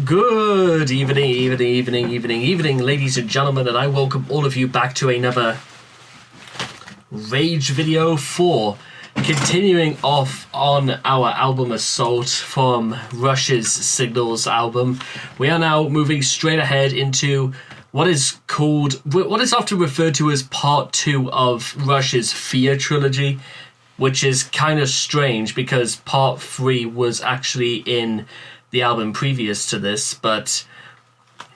Good evening, ladies and gentlemen, and I welcome all of you back to another Rage video 4, continuing off on our album Assault from Rush's Signals album. We are now moving straight ahead into what is often referred to as part 2 of Rush's Fear trilogy, which is kind of strange because part 3 was actually in the album previous to this, but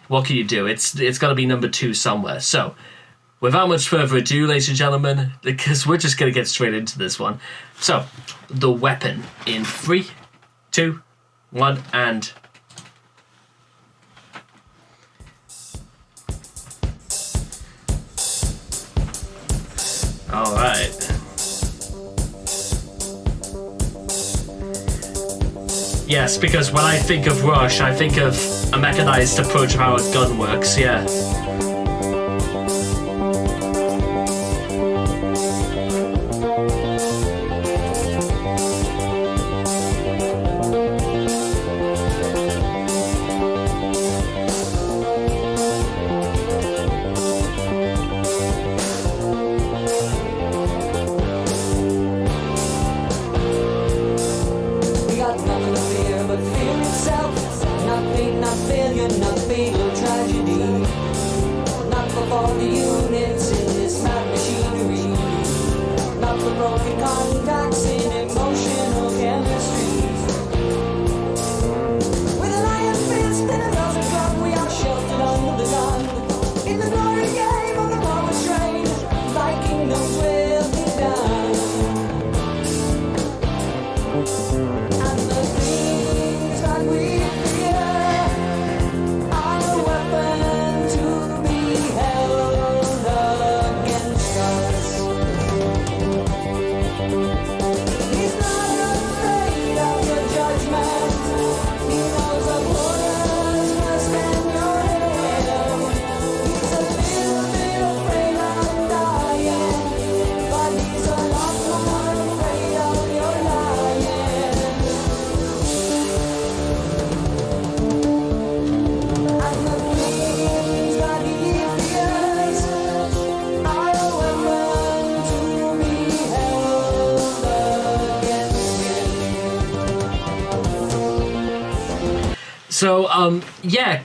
what can you do? It's got to be number 2 somewhere. So, without much further ado, ladies and gentlemen, because we're just going to get straight into this one. So, The Weapon in 3, 2, 1, and... Alright. Yes, because when I think of Rush, I think of a mechanized approach of how a gun works, yeah. So,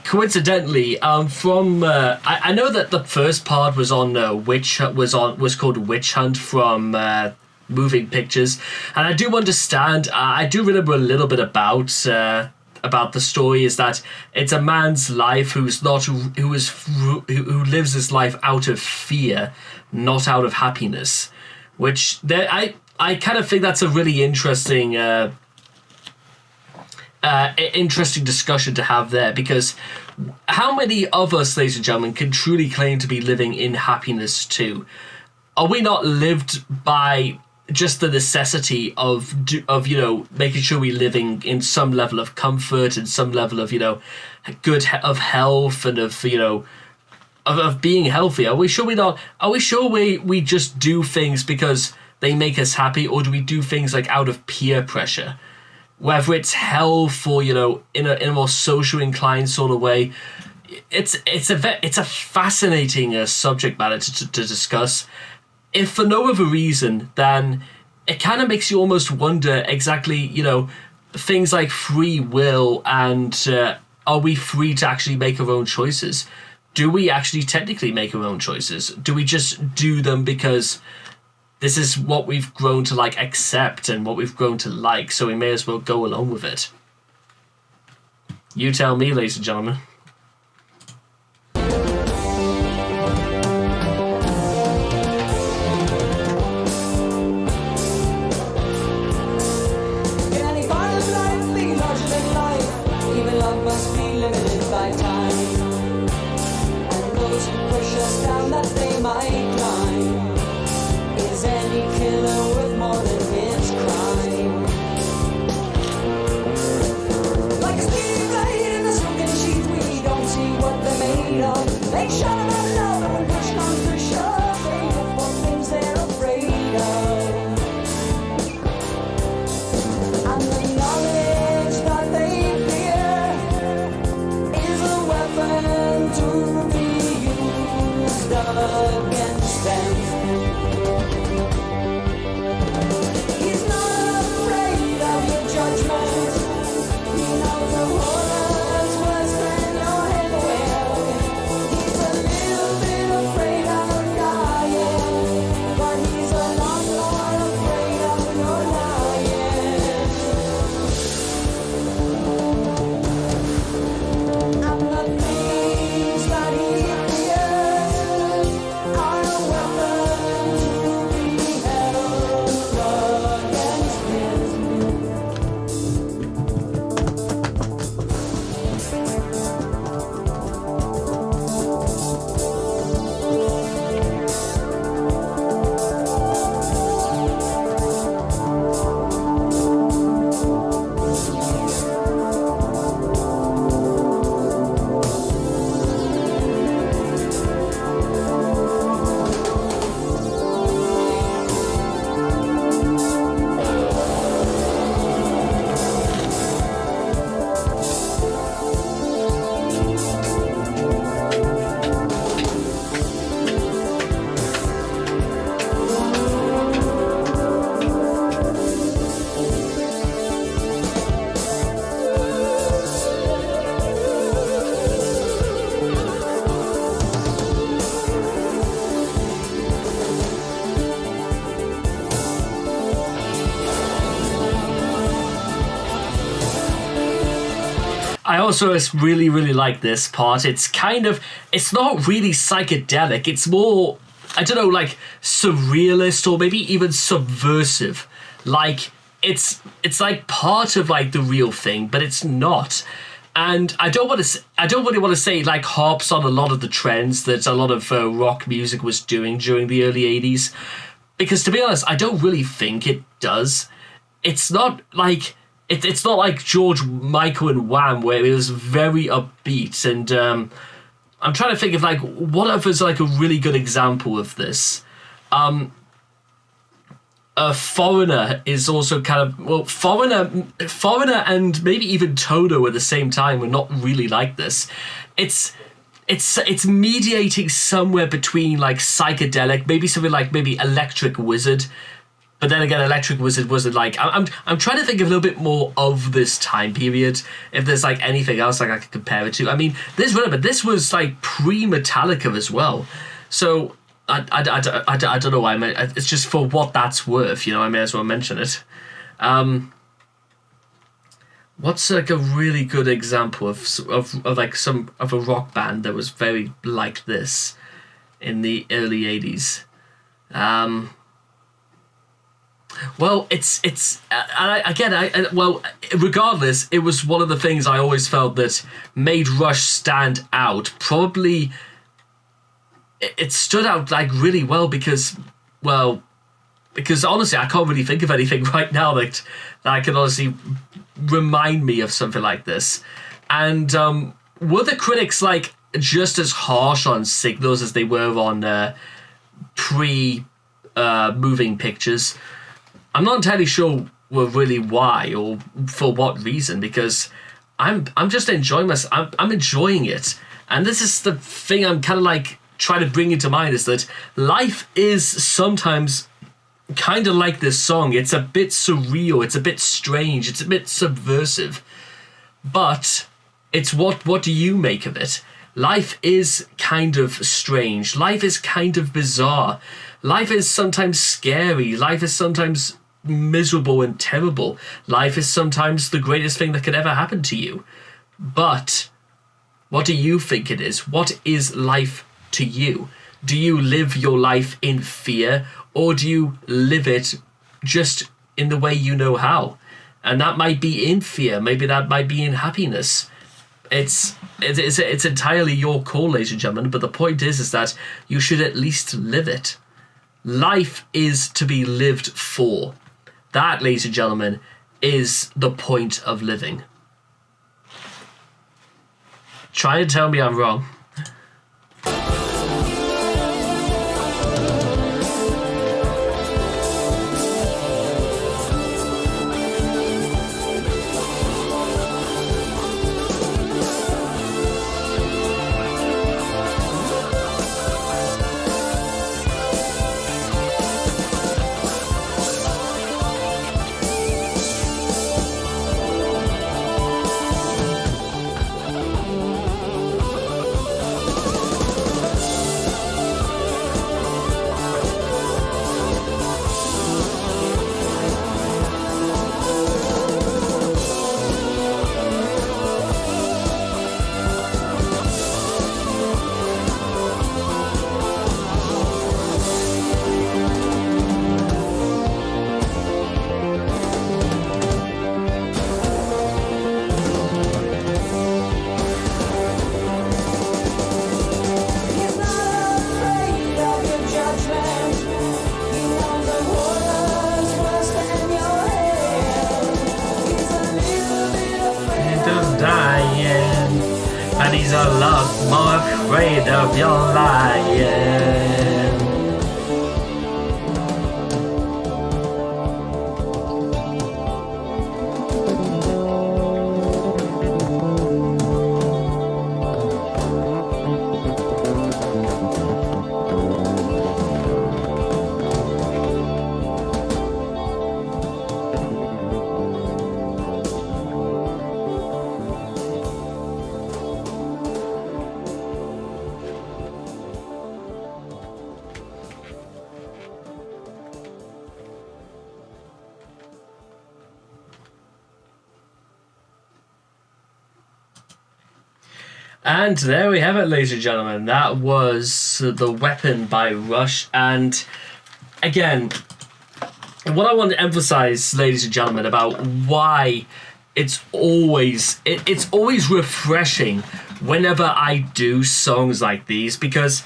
coincidentally, I know that the first part was on was called Witch Hunt from Moving Pictures, and I do understand. I do remember a little bit about the story. Is that it's a man's life who lives his life out of fear, not out of happiness. Which I kind of think that's a really interesting discussion to have there, because how many of us, ladies and gentlemen, can truly claim to be living in happiness too? Are we not lived by just the necessity of making sure we're living in some level of comfort and some level of good of health and of being healthy? Are we sure we just do things because they make us happy, or do we do things like out of peer pressure? Whether it's health or in a more social inclined sort of way, it's a fascinating subject matter to discuss. If for no other reason than it kind of makes you almost wonder exactly things like free will and are we free to actually make our own choices? Do we actually technically make our own choices? Do we just do them because this is what we've grown to accept and what we've grown to like, so we may as well go along with it? You tell me, ladies and gentlemen. Like a speed blade in a silken sheet, we I also really, really like this part. It's not really psychedelic. It's more, I don't know, like surrealist or maybe even subversive. Like it's like part of like the real thing, but it's not. And I don't really want to say it like harps on a lot of the trends that a lot of rock music was doing during the early 80s. Because to be honest, I don't really think it does. It's not like it's not like George Michael and Wham, where it was very upbeat. And I'm trying to think of like what offers like a really good example of this. Foreigner is also kind of, well, Foreigner and maybe even Toto at the same time were not really like this. It's mediating somewhere between like psychedelic, maybe something like maybe Electric Wizard. But then again, Electric Wizard wasn't like, I'm trying to think of a little bit more of this time period, if there's like anything else like I could compare it to. I mean, this was like pre-Metallica as well. So I don't know why. It's just for what that's worth, you know. I may as well mention it. What's like a really good example of like some of a rock band that was very like this in the early 80s? Well, regardless, it was one of the things I always felt that made Rush stand out. Probably it stood out like really well because honestly, I can't really think of anything right now that I can honestly remind me of something like this. And were the critics like just as harsh on Signals as they were on moving pictures? I'm not entirely sure really why or for what reason, because I'm just enjoying myself. I'm enjoying it. And this is the thing I'm kind of like trying to bring into mind, is that life is sometimes kind of like this song. It's a bit surreal, it's a bit strange, it's a bit subversive. But it's what do you make of it? Life is kind of strange. Life is kind of bizarre. Life is sometimes scary. Life is sometimes miserable and terrible. Life is sometimes the greatest thing that could ever happen to you. But what do you think it is? What is life to you? Do you live your life in fear, or do you live it just in the way you know how? And that might be in fear. Maybe that might be in happiness. It's entirely your call, ladies and gentlemen. But the point is that you should at least live it. Life is to be lived for. That, ladies and gentlemen, is the point of living. Try to tell me I'm wrong. a lot more afraid of your lying. And there we have it, ladies and gentlemen. That was The Weapon by Rush. And again, what I want to emphasize, ladies and gentlemen, about why it's always refreshing whenever I do songs like these, because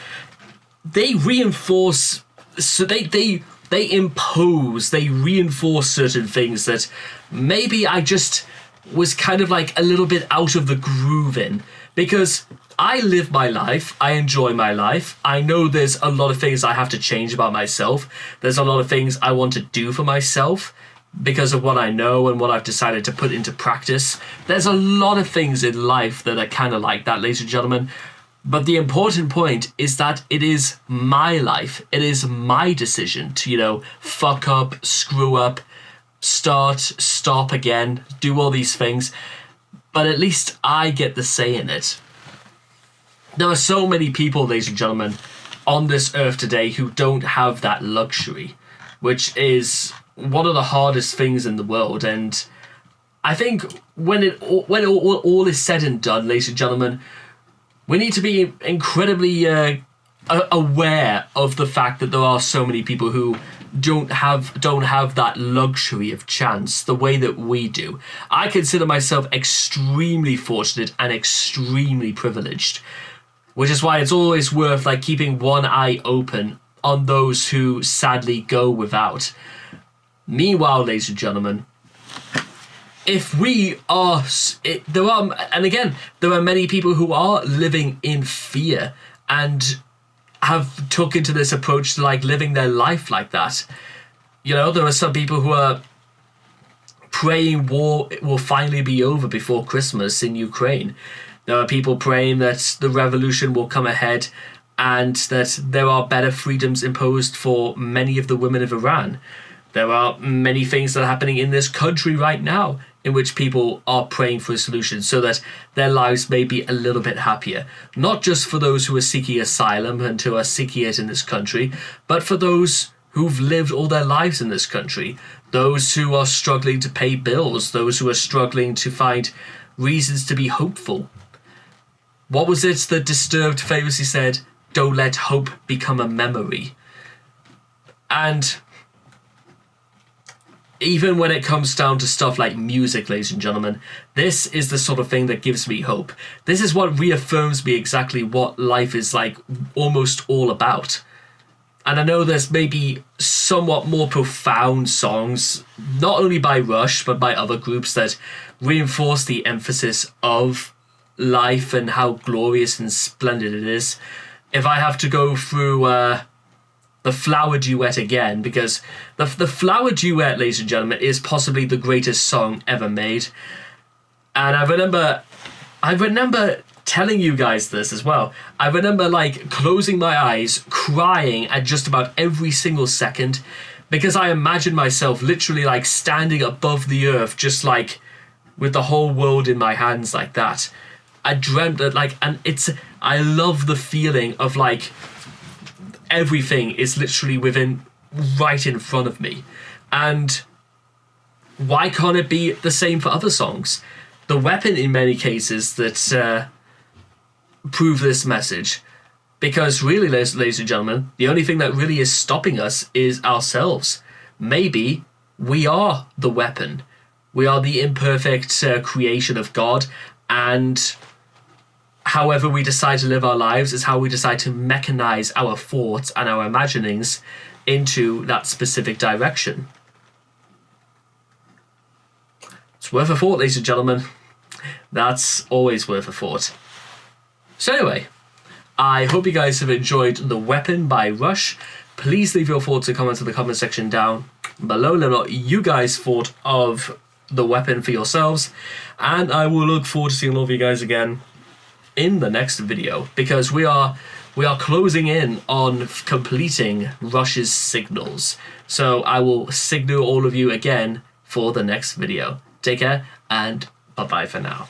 they reinforce, so they impose, they reinforce certain things that maybe I just was kind of like a little bit out of the groove in. Because I live my life, I enjoy my life. I know there's a lot of things I have to change about myself. There's a lot of things I want to do for myself because of what I know and what I've decided to put into practice. There's a lot of things in life that are kind of like that, ladies and gentlemen. But the important point is that it is my life. It is my decision to, fuck up, screw up, start, stop again, do all these things. But at least I get the say in it. There are so many people, ladies and gentlemen, on this earth today who don't have that luxury, which is one of the hardest things in the world. And I think when all is said and done, ladies and gentlemen, we need to be incredibly aware of the fact that there are so many people who don't have that luxury of chance the way that we do. I consider myself extremely fortunate and extremely privileged, which is why it's always worth keeping one eye open on those who sadly go without. Meanwhile, ladies and gentlemen, if we are, there are many people who are living in fear and have took into this approach to living their life like that. There are some people who are praying war will finally be over before Christmas in Ukraine. There are people praying that the revolution will come ahead and that there are better freedoms imposed for many of the women of Iran. There are many things that are happening in this country right now in which people are praying for a solution so that their lives may be a little bit happier. Not just for those who are seeking asylum and who are seeking it in this country, but for those who've lived all their lives in this country, those who are struggling to pay bills, those who are struggling to find reasons to be hopeful. What was it that Disturbed famously said? Don't let hope become a memory. And even when it comes down to stuff like music, ladies and gentlemen, this is the sort of thing that gives me hope. This is what reaffirms me exactly what life is almost all about. And I know there's maybe somewhat more profound songs, not only by Rush, but by other groups that reinforce the emphasis of life and how glorious and splendid it is. If I have to go through the Flower Duet again, because the Flower Duet, ladies and gentlemen, is possibly the greatest song ever made. And I remember telling you guys this as well. I remember closing my eyes, crying at just about every single second, because I imagined myself literally standing above the earth, just with the whole world in my hands like that. I dreamt that I love the feeling of everything is literally right in front of me. And why can't it be the same for other songs? The Weapon, in many cases, that prove this message. Because really, ladies and gentlemen, the only thing that really is stopping us is ourselves. Maybe we are the weapon. We are the imperfect creation of God, and however we decide to live our lives is how we decide to mechanize our thoughts and our imaginings into that specific direction. It's worth a thought, ladies and gentlemen. That's always worth a thought. So anyway, I hope you guys have enjoyed The Weapon by Rush. Please leave your thoughts and comments in the comment section down below. Let me know what you guys thought of The Weapon for yourselves. And I will look forward to seeing all of you guys again in the next video, because we are closing in on completing Rush's signals. So I will signal all of you again for the next video. Take care, and bye-bye for now.